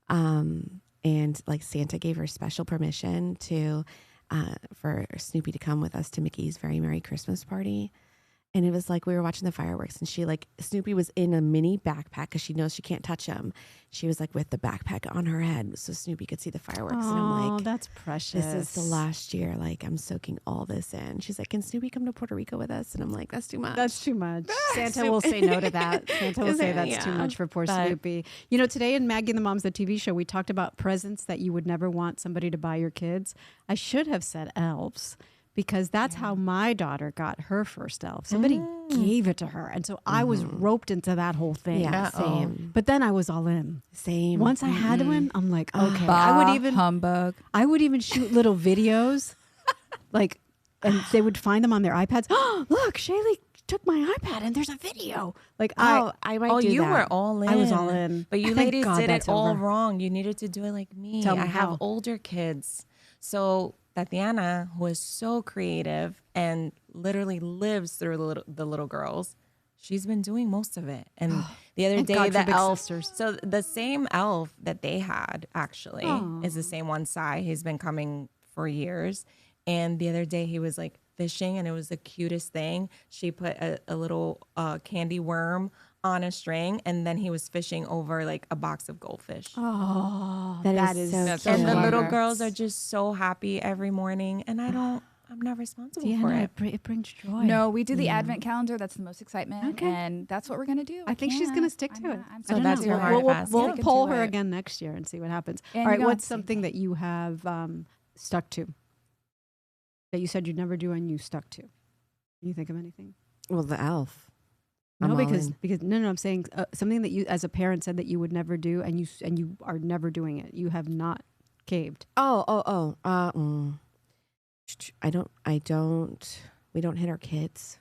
And like Santa gave her special permission for Snoopy to come with us to Mickey's Very Merry Christmas party. And it was like we were watching the fireworks and Snoopy was in a mini backpack because she knows she can't touch him. She was like with the backpack on her head so Snoopy could see the fireworks. And I'm like, that's precious. this is the last year. Like I'm soaking all this in. She's like, can Snoopy come to Puerto Rico with us? And I'm like, that's too much. That's too much. Santa will say no to that. Santa will say that's too much for poor Snoopy. You know, today in Maggie and the Moms, the TV show, we talked about presents that you would never want somebody to buy your kids. I should have said elves, because that's how my daughter got her first elf. Somebody gave it to her. And so I was roped into that whole thing. Yeah, same. But then I was all in. Same. Once I had one, I'm like, okay. Humbug. I would even shoot little videos, like, and they would find them on their iPads. Oh, look, Shaylee took my iPad and there's a video. Like, I might do you that. were all in. I was all in. But you Thank ladies God did that's it all over. wrong. You needed to do it like me. Tell me I have how. older kids. So Thatana, who is so creative and literally lives through the little girls, she's been doing most of it. And the other Thank day, God for the big elf. sisters. So the same elf that they had actually is the same one Sai. He's been coming for years. And the other day he was like fishing and it was the cutest thing. She put a little candy worm on a string and then he was fishing over like a box of goldfish. Oh, That is so that's cute. And the cute. little girls are just so happy every morning. And I'm not responsible for it. It brings joy. No, we do the advent calendar. That's the most excitement. Okay. And that's what we're going to do. I think she's going to stick to it. I'm I don't that's know. your hard We'll pass. we'll Sticking poll to her it. again next year and see what happens. And All right, you don't what's see something that you have stuck to? That you said you'd never do and you stuck to? Can you think of anything? Well, the elf. No, I'm all because in. no, I'm saying something that you, as a parent, said that you would never do, and you are never doing it. You have not caved. I don't. We don't hit our kids.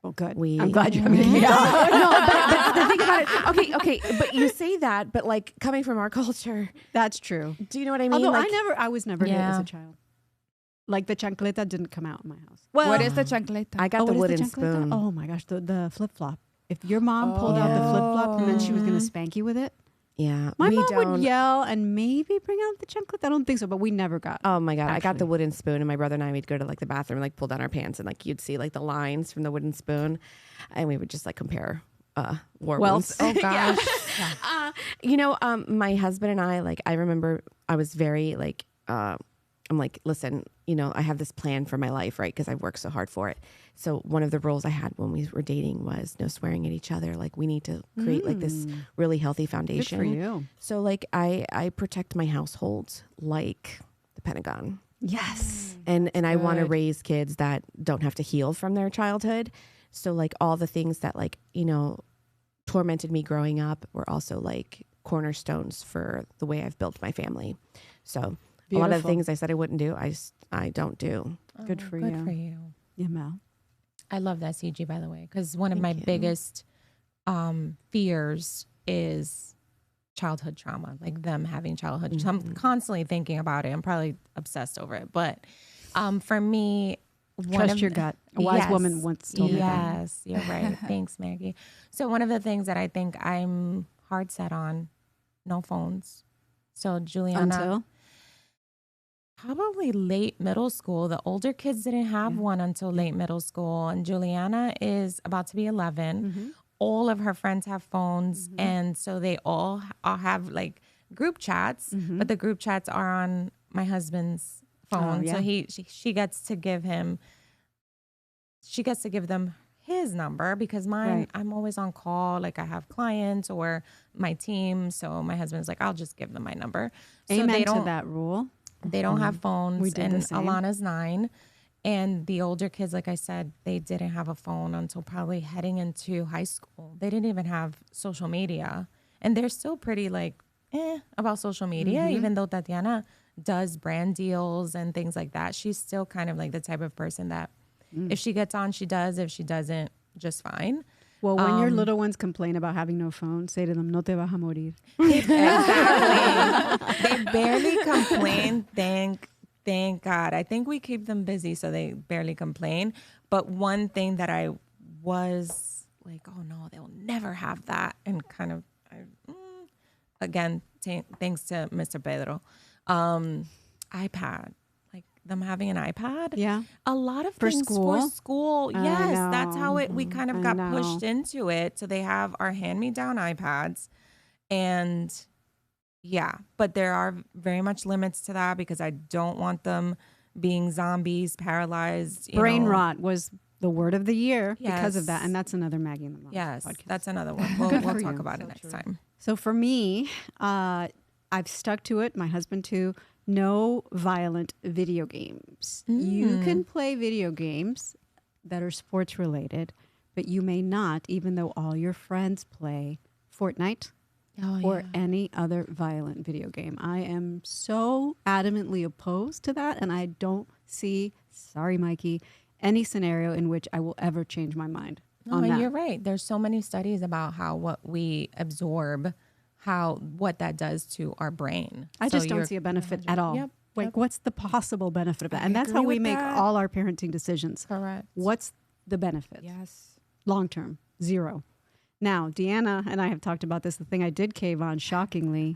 Well, good. I'm glad you have your kids. No, but the thing about it, okay, but you say that, but like coming from our culture, That's true. do you know what I mean? Although Like, I was never hit as Yeah. a child. Like the chancleta didn't come out in my house. well, What is the chancleta? I got Oh, the what is wooden spoon. Oh my gosh, the flip flop. If your mom pulled out the flip flop and then she was going to spank you with it, Yeah, my we mom don't. would yell and maybe bring out the chancleta. I don't think so, but we never got. Oh my God, I got Actually. the wooden spoon, and my brother and I would go to like the bathroom, and, like pull down our pants, and like you'd see like the lines from the wooden spoon, and we would just like compare war wounds. Oh gosh. You know, my husband and I, like, I remember I was very like, I I'm like, listen, I have this plan for my life, right? Because I've worked so hard for it. So one of the rules I had when we were dating was no swearing at each other. Like we need to create like this really healthy foundation. Good for you. So like I protect my household like the Pentagon. Yes. And I want to raise kids that don't have to heal from their childhood. So like all the things that like, tormented me growing up were also like cornerstones for the way I've built my family. So a lot of the things I said I wouldn't do, I don't do. Good for Good you. for you. Yamel. I love that, CG, by the way, because one of my biggest fears is childhood trauma, like them having childhood. So I'm constantly thinking about it. I'm probably obsessed over it. But for me, Trust your gut. A wise woman once told me that. Yes, you're right. Thanks, Maggie. So one of the things that I think I'm hard set on, no phones. So Juliana, Until? probably late middle school. The older kids didn't have one until late middle school. And Juliana is about to be 11. All of her friends have phones. And so they all have like group chats, but the group chats are on my husband's phone. So she gets to give them his number because mine, I'm always on call. Like I have clients or my team. So my husband's like, I'll just give them my number. So Amen to that rule. They don't have phones. We did and the same. Alana's 9. And the older kids, like I said, they didn't have a phone until probably heading into high school. They didn't even have social media. And they're still pretty like, about social media, even though Tatiana does brand deals and things like that. She's still kind of like the type of person that if she gets on, she does. If she doesn't, just fine. Well, when your little ones complain about having no phone, say to them, no te vas a morir. Exactly. They barely complain. Thank God. I think we keep them busy, so they barely complain. But one thing that I was like, oh no, they'll never have that. And kind of, again, thanks to Mr. Pedro, iPad. Like them having an iPad. Yeah. A lot of For things school? for school. I Yes, know. that's how we kind of I got know. pushed into it. So they have our hand-me-down iPads. And yeah, but there are very much limits to that because I don't want them being zombies, paralyzed. Brain rot was the word of the year because of that. Yes. And that's another Maggie and the Mom Yes, podcast. that's another one. We'll Good for talk you. about So it next true. time. So for me, I've stuck to it. My husband too. No violent video games. You can play video games that are sports related, but you may not, even though all your friends play Fortnite or any other violent video game. I am so adamantly opposed to that, and I don't see, sorry, Mikey, any scenario in which I will ever change my mind on that. You're right. There's so many studies about how what we absorb, what that does to our brain. I So just don't you're see a benefit at all. Yep. Like, what's the possible benefit of that? And I that's how agree we with make that. all our parenting decisions. Correct. What's the benefit? Yes. Long term, zero. Now, Deanna and I have talked about this. The thing I did cave on, shockingly,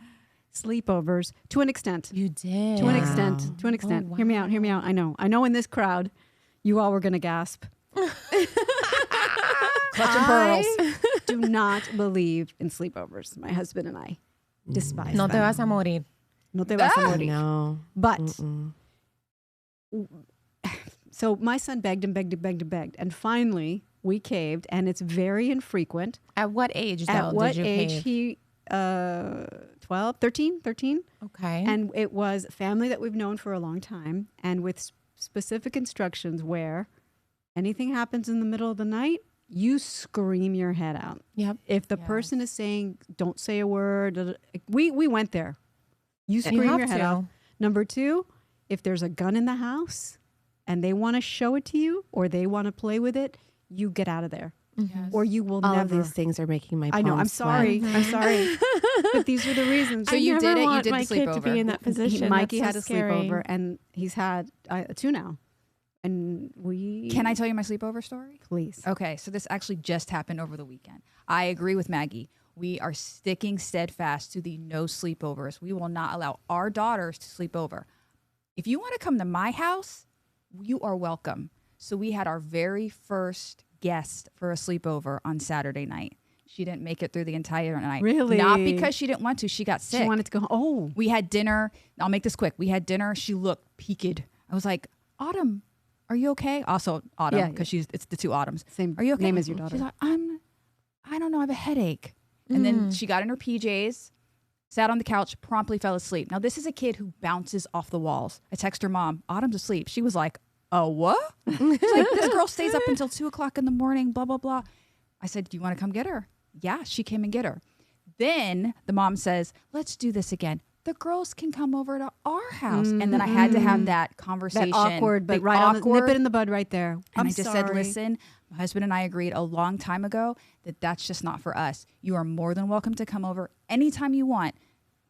sleepovers to an extent. You did. To an Wow. extent. To an extent. wow. Hear me out. Hear me out. I know in this crowd, you all were going to gasp. Clutching pearls. Do not believe in sleepovers. My husband and I despise No te them. vas a morir. No te vas a morir. No. But Mm-mm. so my son begged and begged and begged and begged. And finally, we caved. And it's very infrequent. At what age, though, At what did you age? cave? He, 12, 13. Okay. And it was family that we've known for a long time. And with specific instructions where anything happens in the middle of the night, you scream your head out. Yep. If the person is saying, don't say a word, we went there. You scream have your head to. out. Number 2, if there's a gun in the house and they want to show it to you or they want to play with it, you get out of there. Or you will All never. of these things are making my I know. I'm palms sorry. sweat. I'm sorry. But these are the reasons. So I you never did it. You want did my the kid to be sleepover. in that position. Mikey That's had a so scary. sleepover, and he's had 2 now. And we Can I tell you my sleepover story? please? Okay, so this actually just happened over the weekend. I agree with Maggie. We are sticking steadfast to the no sleepovers. We will not allow our daughters to sleep over. If you want to come to my house, you are welcome. So we had our very first guest for a sleepover on Saturday night. She didn't make it through the entire night. Really? Not because she didn't want to. She got sick. She wanted to go home. Oh. We had dinner. I'll make this quick. We had dinner. She looked peaked. I was like, Autumn, are you okay? Also Autumn, because it's the two Autumns. Same Are you okay? name as your daughter. She's like, I don't know. I have a headache. And then she got in her PJs, sat on the couch, promptly fell asleep. Now, this is a kid who bounces off the walls. I text her mom, Autumn's asleep. She was like, oh, what? She's like, this girl stays up until 2 o'clock in the morning, blah, blah, blah. I said, do you want to come get her? Yeah, she came and get her. Then the mom says, let's do this again. The girls can come over to our house. And then I had to have that conversation. That awkward, but nip it in the bud right there. And I just said, listen, my husband and I agreed a long time ago that that's just not for us. You are more than welcome to come over anytime you want,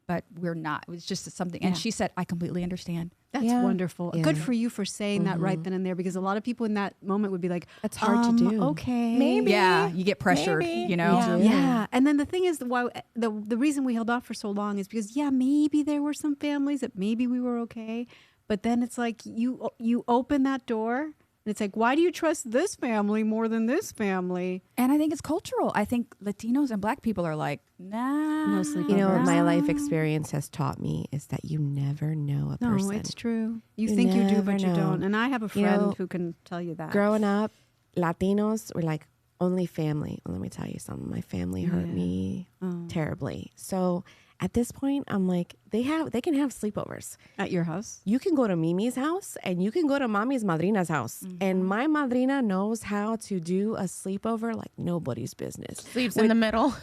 but we're not. It was just something. And she said, I completely understand. That's wonderful. Yeah. Good for you for saying that right then and there, because a lot of people in that moment would be like, It's hard to do. Okay. Maybe. Yeah, you get pressured, Maybe. you know? Yeah. And then the thing is, why the reason we held off for so long is because, maybe there were some families that maybe we were okay. But then it's like you open that door. And it's like, why do you trust this family more than this family? And I think it's cultural. I think Latinos and Black people are like, nah. No sleepovers. You know what my life experience has taught me is that you never know a No, person. it's true. You You think you do, never but you know. don't. And I have a You friend know, who can tell you that. Growing up, Latinos were like only family. Well, let me tell you something. My family hurt me terribly. So at this point, I'm like, they can have sleepovers. At your house? You can go to Mimi's house and you can go to Mommy's madrina's house. And my madrina knows how to do a sleepover like nobody's business. Sleeps in the middle.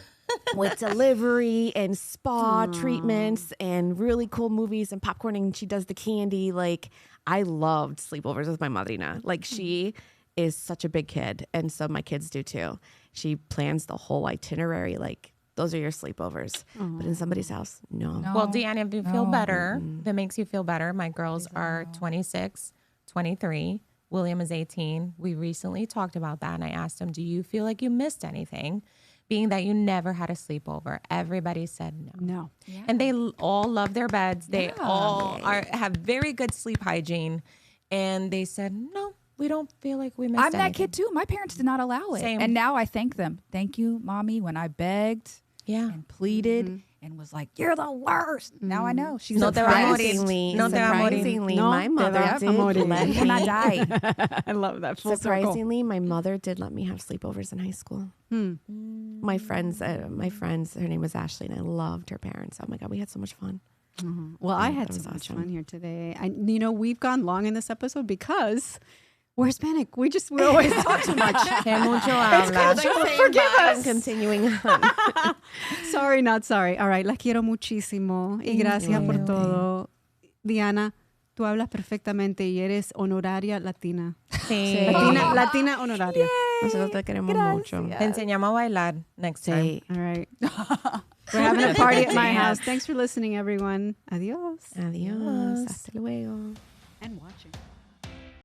With delivery and spa treatments and really cool movies and popcorn, and she does the candy. Like, I loved sleepovers with my madrina. Like, she is such a big kid, and so my kids do too. She plans the whole itinerary. Like, those are your sleepovers. But in somebody's house, no. Well, Deanna, if you feel better, if it makes you feel better, my girls are 26, 23. William is 18. We recently talked about that, and I asked him, do you feel like you missed anything? Being that you never had a sleepover. Everybody said no. No. And they all love their beds. They all have very good sleep hygiene. And they said, no, we don't feel like we missed I'm anything. that kid too. My parents did not allow it. Same. And now I thank them. Thank you, Mommy, when I begged and pleaded and was like, you're the worst. Now I know. She's No te va a morir. Surprisingly, No te va a morir. surprisingly, No my te mother va a did morir. let And I me. died. I love that. Full circle. Surprisingly, my mother did let me have sleepovers in high school. My friends, her name was Ashley, and I loved her parents. Oh my God, we had so much fun. Well, I had that was so much awesome. fun here today. We've gone long in this episode because we're Hispanic. We always talk too much. Que mucho habla. Forgive us. I'm continuing on. Sorry, not sorry. All right, la quiero muchísimo y gracias por todo. Diana, tú hablas perfectamente y eres honoraria latina. Sí. Latina honoraria. Nosotros te queremos mucho. Te enseñamos a bailar next time. Sí. All right. We're having a party at my house. Thanks for listening, everyone. Adios. Adiós. Hasta luego. And watching.